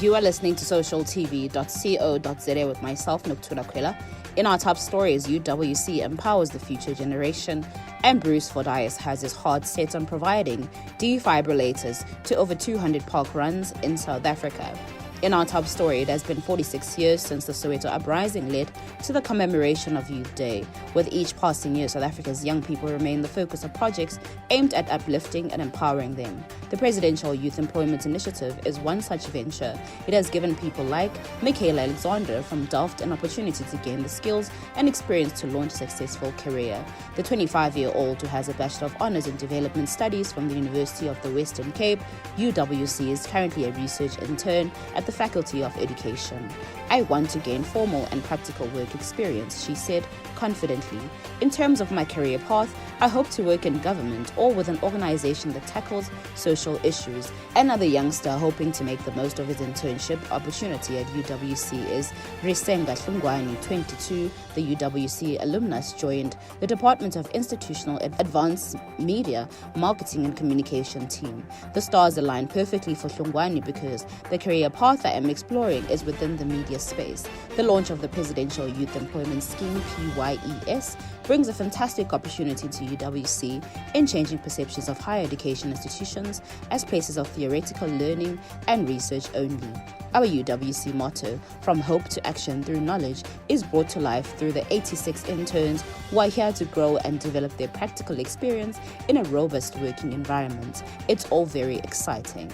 You are listening to socialtv.co.za with myself, Nokuthula Khwela. In our top stories, UWC empowers the future generation, and Bruce Fordyce has his heart set on providing defibrillators to over 200 parkruns in South Africa. In our top story, it has been 46 years since the Soweto uprising led to the commemoration of Youth Day. With each passing year, South Africa's young people remain the focus of projects aimed at uplifting and empowering them. The Presidential Youth Employment Initiative is one such venture. It has given people like Michaela Alexander from Delft an opportunity to gain the skills and experience to launch a successful career. The 25-year-old, who has a Bachelor of Honours in Development Studies from the University of the Western Cape, UWC, is currently a research intern at the Faculty of Education. "I want to gain formal and practical work experience," she said confidently. "In terms of my career path, I hope to work in government or with an organization that tackles social issues." Another youngster hoping to make the most of his internship opportunity at UWC is Risenga Hlungwane, 22. The UWC alumnus joined the Department of Institutional Advanced Media, Marketing and Communication team. The stars align perfectly for Hlungwane because the career path I am exploring is within the media space. The launch of the Presidential Youth Employment Scheme, PYES, brings a fantastic opportunity to UWC in changing perceptions of higher education institutions as places of theoretical learning and research only. Our UWC motto, "From Hope to Action Through Knowledge," is brought to life through the 86 interns who are here to grow and develop their practical experience in a robust working environment. It's all very exciting.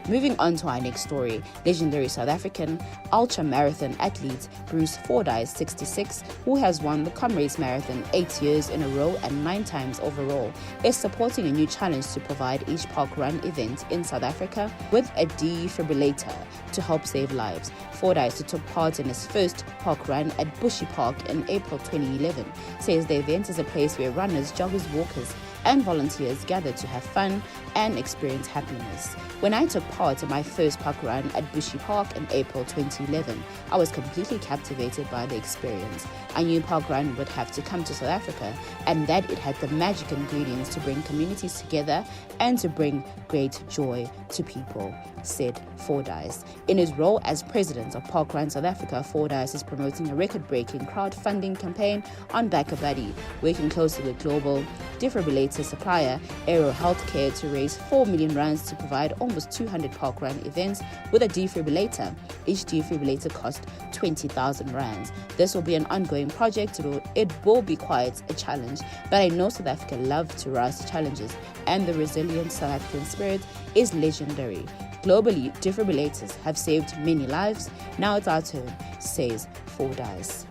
Moving on to our next story, legendary South African ultra-marathon athlete Bruce Fordyce, 66, who has won the Comrades Marathon 8 years in a row and 9 times overall, is supporting a new challenge to provide each parkrun event in South Africa with a defibrillator to help save lives. Fordyce, who took part in his first parkrun at Bushy Park in April 2011, says the event is a place where runners, joggers, walkers, and volunteers gather to have fun and experience happiness. "When I took part in my first parkrun at Bushy Park in April 2011, I was completely captivated by the experience. I knew parkrun would have to come to South Africa and that it had the magic ingredients to bring communities together and to bring great joy to people," said Fordyce. In his role as president of Parkrun South Africa, Fordyce is promoting a record-breaking crowdfunding campaign on BackaBuddy, working closely with global defibrillator supplier Aero Healthcare to raise 4 million rands to provide almost 200 parkrun events with a defibrillator. Each defibrillator costs 20,000 rands. This will be an ongoing project. It will be quite a challenge, but I know South Africa loves to rise to challenges, and the resilient South African spirit is legendary. Globally, defibrillators have saved many lives. Now it's our turn, says Fordyce.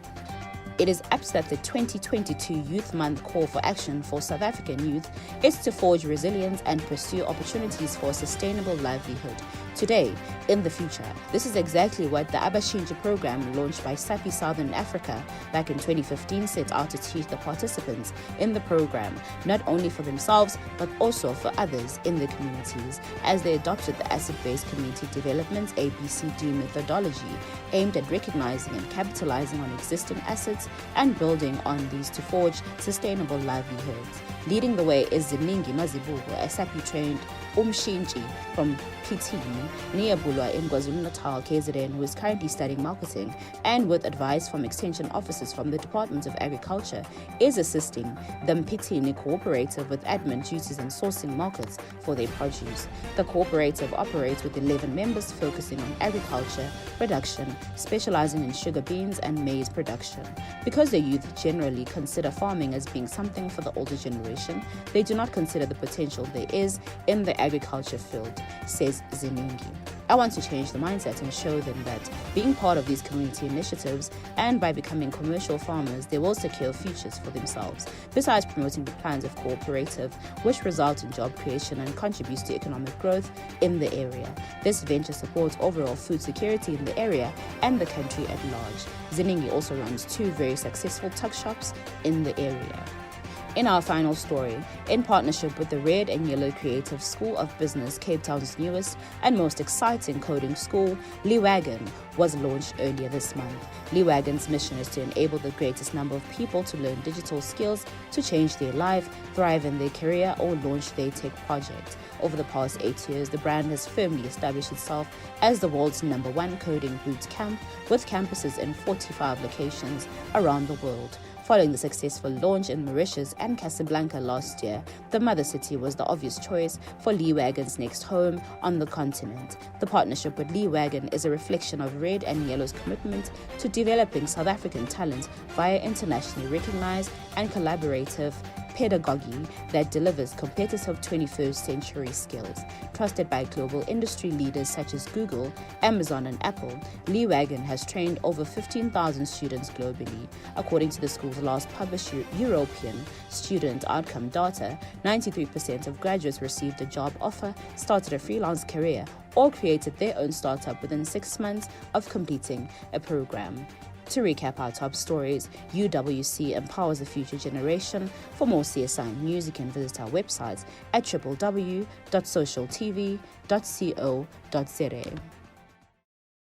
It is apt that the 2022 Youth Month call for action for South African youth is to forge resilience and pursue opportunities for a sustainable livelihood. Today, in the future, this is exactly what the Abashinja program launched by SAPI Southern Africa back in 2015 set out to teach the participants in the program, not only for themselves, but also for others in the communities, as they adopted the asset-based community development ABCD methodology aimed at recognizing and capitalizing on existing assets and building on these to forge sustainable livelihoods. Leading the way is Ziningi Mazibuko, a SAPI-trained Umshinji from Phithini, near Bulwa in KwaZulu-Natal, KZN, who is currently studying marketing and with advice from extension officers from the Department of Agriculture, is assisting the Phithini cooperative with admin duties and sourcing markets for their produce. The cooperative operates with 11 members focusing on agriculture, production, specializing in sugar beans and maize production. Because the youth generally consider farming as being something for the older generation, they do not consider the potential there is in the agriculture field, says Ziningi. "I want to change the mindset and show them that being part of these community initiatives and by becoming commercial farmers, they will secure futures for themselves, besides promoting the plans of cooperative, which result in job creation and contributes to economic growth in the area. This venture supports overall food security in the area and the country at large." Ziningi also runs 2 very successful tuck shops in the area. In our final story, in partnership with the Red and Yellow Creative School of Business, Cape Town's newest and most exciting coding school, Lewagon, was launched earlier this month. Lewagon's mission is to enable the greatest number of people to learn digital skills to change their life, thrive in their career, or launch their tech project. Over the past 8 years, the brand has firmly established itself as the world's #1 coding boot camp, with campuses in 45 locations around the world. Following the successful launch in Mauritius and Casablanca last year, the mother city was the obvious choice for Lewagon's next home on the continent. The partnership with Lewagon is a reflection of Red and Yellow's commitment to developing South African talent via internationally recognized and collaborative pedagogy that delivers competitive 21st century skills. Trusted by global industry leaders such as Google, Amazon, and Apple, Lewagon has trained over 15,000 students globally. According to the school's last published European student outcome data, 93% of graduates received a job offer, started a freelance career, or created their own startup within 6 months of completing a program. To recap our top stories, UWC empowers the future generation. For more CSI news, you can visit our website at www.socialtv.co.za.